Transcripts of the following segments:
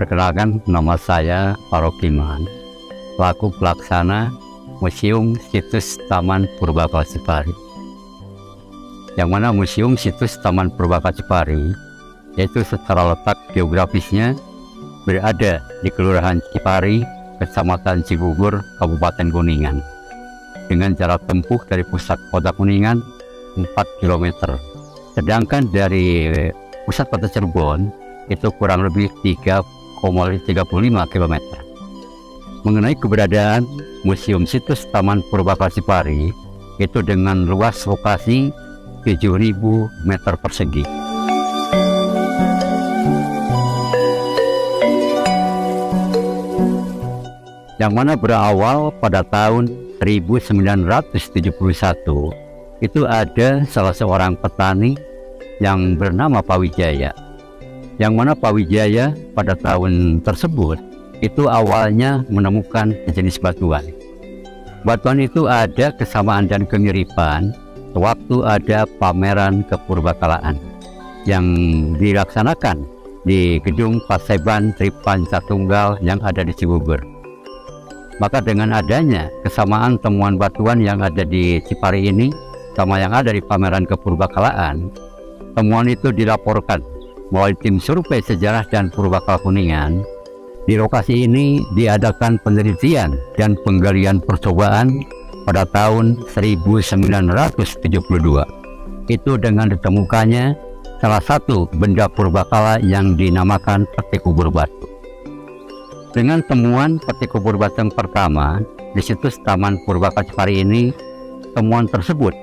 Perkenalkan, nama saya Parokiman, selaku pelaksana Museum Situs Taman Purbakala Cipari. Yang mana Museum Situs Taman Purbakala Cipari yaitu secara letak geografisnya berada di Kelurahan Cipari, Kecamatan Cibubur, Kabupaten Kuningan, dengan jarak tempuh dari pusat kota Kuningan 4 km. Sedangkan dari pusat kota Cirebon itu kurang lebih 3,35 km. Mengenai keberadaan Museum Situs Taman Purbakala Cipari, itu dengan luas lokasi 7.000 meter persegi. Yang mana berawal pada tahun 1971, itu ada salah seorang petani yang bernama Pak Wijaya. Yang mana Pak Wijaya pada tahun tersebut itu awalnya menemukan jenis batuan. Batuan itu ada kesamaan dan kemiripan waktu ada pameran kepurbakalaan yang dilaksanakan di Gedung Paseban Tripanca Tunggal yang ada di Cibubur. Maka dengan adanya kesamaan temuan batuan yang ada di Cipari ini sama yang ada di pameran kepurbakalaan, temuan itu dilaporkan melalui tim survei sejarah dan purbakala Kuningan. Di lokasi ini diadakan penelitian dan penggalian percobaan pada tahun 1972. Itu dengan ditemukannya salah satu benda purbakala yang dinamakan peti kubur batu. Dengan temuan peti kubur batu yang pertama di situs Taman Purbakala Cipari ini, temuan tersebut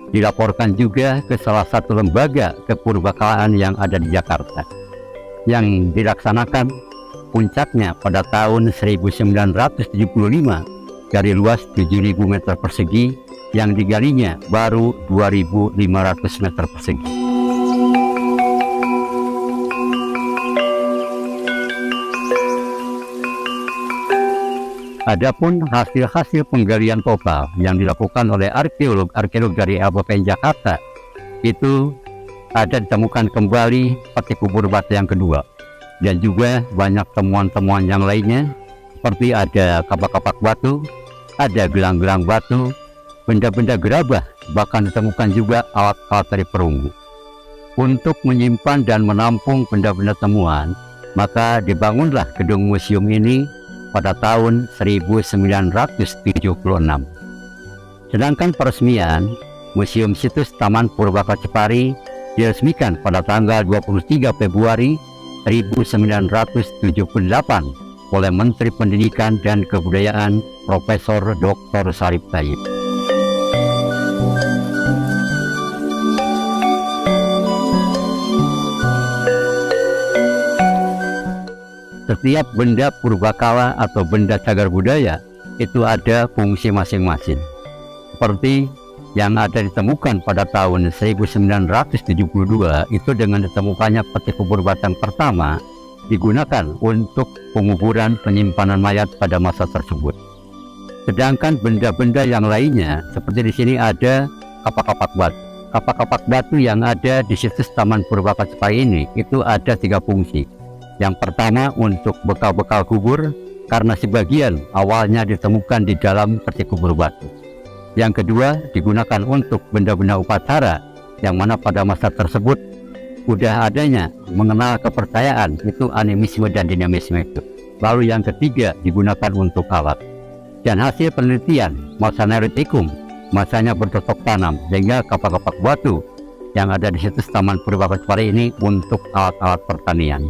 dilaporkan juga ke salah satu lembaga kepurbakalaan yang ada di Jakarta, yang dilaksanakan puncaknya pada tahun 1975 dari luas 7.000 meter persegi, yang digalinya baru 2.500 meter persegi. Adapun hasil-hasil penggalian total yang dilakukan oleh arkeolog dari LPPN Jakarta, itu ada ditemukan kembali peti kubur batu yang kedua, dan juga banyak temuan-temuan yang lainnya seperti ada kapak-kapak batu, ada gelang-gelang batu, benda-benda gerabah, bahkan ditemukan juga alat-alat dari perunggu. Untuk menyimpan dan menampung benda-benda temuan, maka dibangunlah gedung museum ini pada tahun 1976. Sedangkan peresmian Museum Situs Taman Purbakala Cipari diresmikan pada tanggal 23 Februari 1978 oleh Menteri Pendidikan dan Kebudayaan Profesor Dr. Syarif Tayyib. Setiap benda purbakala atau benda cagar budaya itu ada fungsi masing-masing. Seperti yang ada ditemukan pada tahun 1972 itu dengan ditemukannya peti kubur batu yang pertama digunakan untuk penguburan penyimpanan mayat pada masa tersebut. Sedangkan benda-benda yang lainnya seperti di sini ada kapak-kapak batu. Kapak-kapak batu yang ada di situs Taman Purbakala Cipari ini itu ada 3 fungsi. Yang pertama untuk bekal-bekal kubur, karena sebagian awalnya ditemukan di dalam peti kubur batu. Yang kedua digunakan untuk benda-benda upacara, yang mana pada masa tersebut sudah adanya mengenal kepercayaan itu animisme dan dinamisme itu. Lalu yang ketiga digunakan untuk alat. Dan hasil penelitian masa Neolitikum, masanya bercocok tanam, sehingga kapak-kapak batu yang ada di situs Taman Purbakala Cipari ini untuk alat-alat pertanian.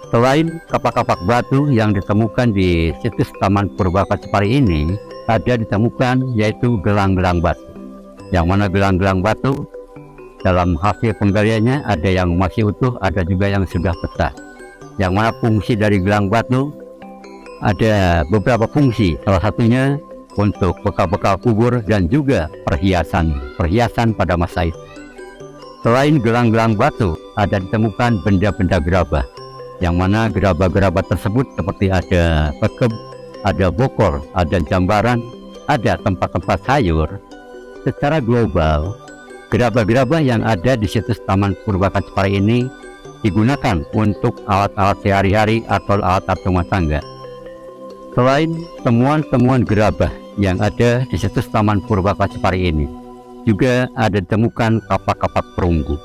Selain kapak-kapak batu yang ditemukan di situs Taman Purbakala Cipari ini, ada ditemukan yaitu gelang-gelang batu. Yang mana gelang-gelang batu dalam hasil penggaliannya ada yang masih utuh, ada juga yang sudah pecah. Yang mana fungsi dari gelang batu ada beberapa fungsi, salah satunya untuk bekal-bekal kubur dan juga perhiasan pada masa itu. Selain gelang-gelang batu, ada ditemukan benda-benda gerabah, yang mana gerabah-gerabah tersebut seperti ada pekeb, ada bokor, ada jambaran, ada tempat-tempat sayur. Secara global, gerabah-gerabah yang ada di situs Taman Purbakala Cipari ini digunakan untuk alat-alat sehari-hari atau alat-alat rumah tangga. Selain temuan-temuan gerabah yang ada di situs Taman Purba Kasipari ini, juga ada ditemukan kapak-kapak perunggu.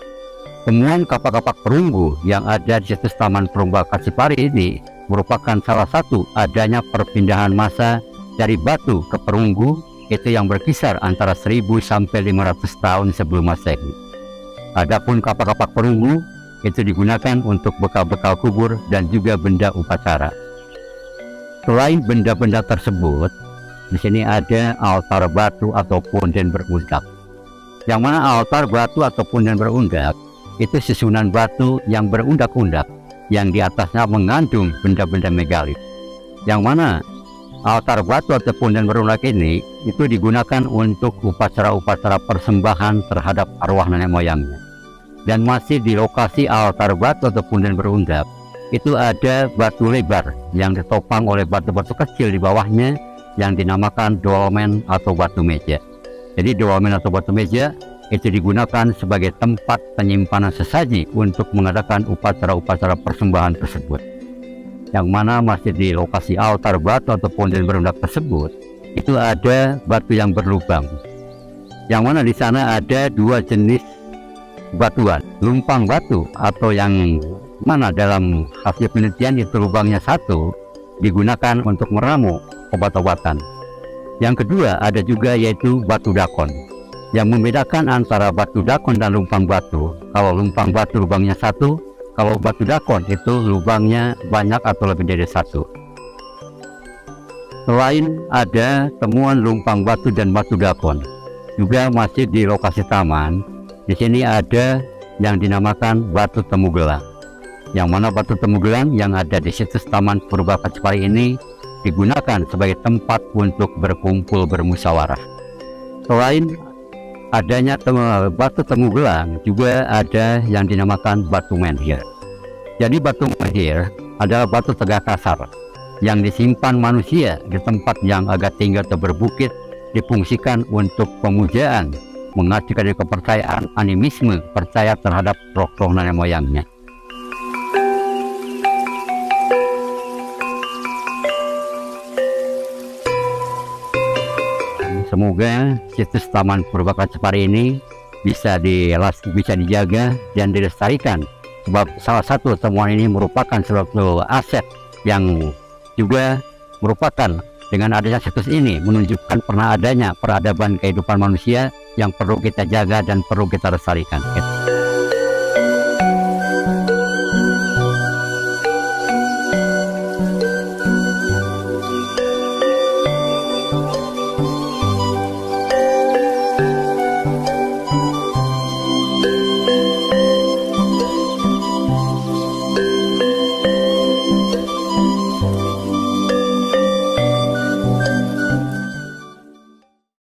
Temuan kapak-kapak perunggu yang ada di situs Taman Purba Kasipari ini merupakan salah satu adanya perpindahan massa dari batu ke perunggu, itu yang berkisar antara 1000 sampai 500 tahun sebelum Masehi. Adapun kapak-kapak perunggu itu digunakan untuk bekal-bekal kubur dan juga benda upacara. Selain benda-benda tersebut, di sini ada altar batu atau punden berundak. Yang mana altar batu atau punden berundak itu susunan batu yang berundak-undak yang di atasnya mengandung benda-benda megalit. Yang mana altar batu atau punden berundak ini itu digunakan untuk upacara-upacara persembahan terhadap arwah nenek moyangnya. Dan masih di lokasi altar batu atau punden berundak itu ada batu lebar yang ditopang oleh batu-batu kecil di bawahnya yang dinamakan dolmen atau batu meja. Jadi dolmen atau batu meja itu digunakan sebagai tempat penyimpanan sesaji untuk mengadakan upacara-upacara persembahan tersebut. Yang mana masih di lokasi altar batu atau punden berundak tersebut itu ada batu yang berlubang. Yang mana di sana ada dua jenis batuan, lumpang batu atau yang mana dalam hasil penelitian itu lubangnya satu digunakan untuk meramu obat-obatan. Yang kedua ada juga yaitu batu dakon. Yang membedakan antara batu dakon dan lumpang batu, kalau lumpang batu lubangnya satu, kalau batu dakon itu lubangnya banyak atau lebih dari satu. Selain ada temuan lumpang batu dan batu dakon, juga masih di lokasi taman. Di sini ada yang dinamakan batu temu gelang. Yang mana batu temu gelang yang ada di situs Taman Purba Kasipari ini digunakan sebagai tempat untuk berkumpul bermusyawarah. Selain adanya batu temu gelang, juga ada yang dinamakan batu menhir. Jadi batu menhir adalah batu tegak kasar yang disimpan manusia di tempat yang agak tinggi atau berbukit, difungsikan untuk pemujaan, mengacu dari kepercayaan animisme, percaya terhadap roh-roh nenek moyangnya. Semoga situs Taman Purba Kasipari ini bisa dijaga dan dilestarikan, sebab salah satu temuan ini merupakan suatu aset yang juga merupakan, dengan adanya situs ini menunjukkan pernah adanya peradaban kehidupan manusia yang perlu kita jaga dan perlu kita lestarikan.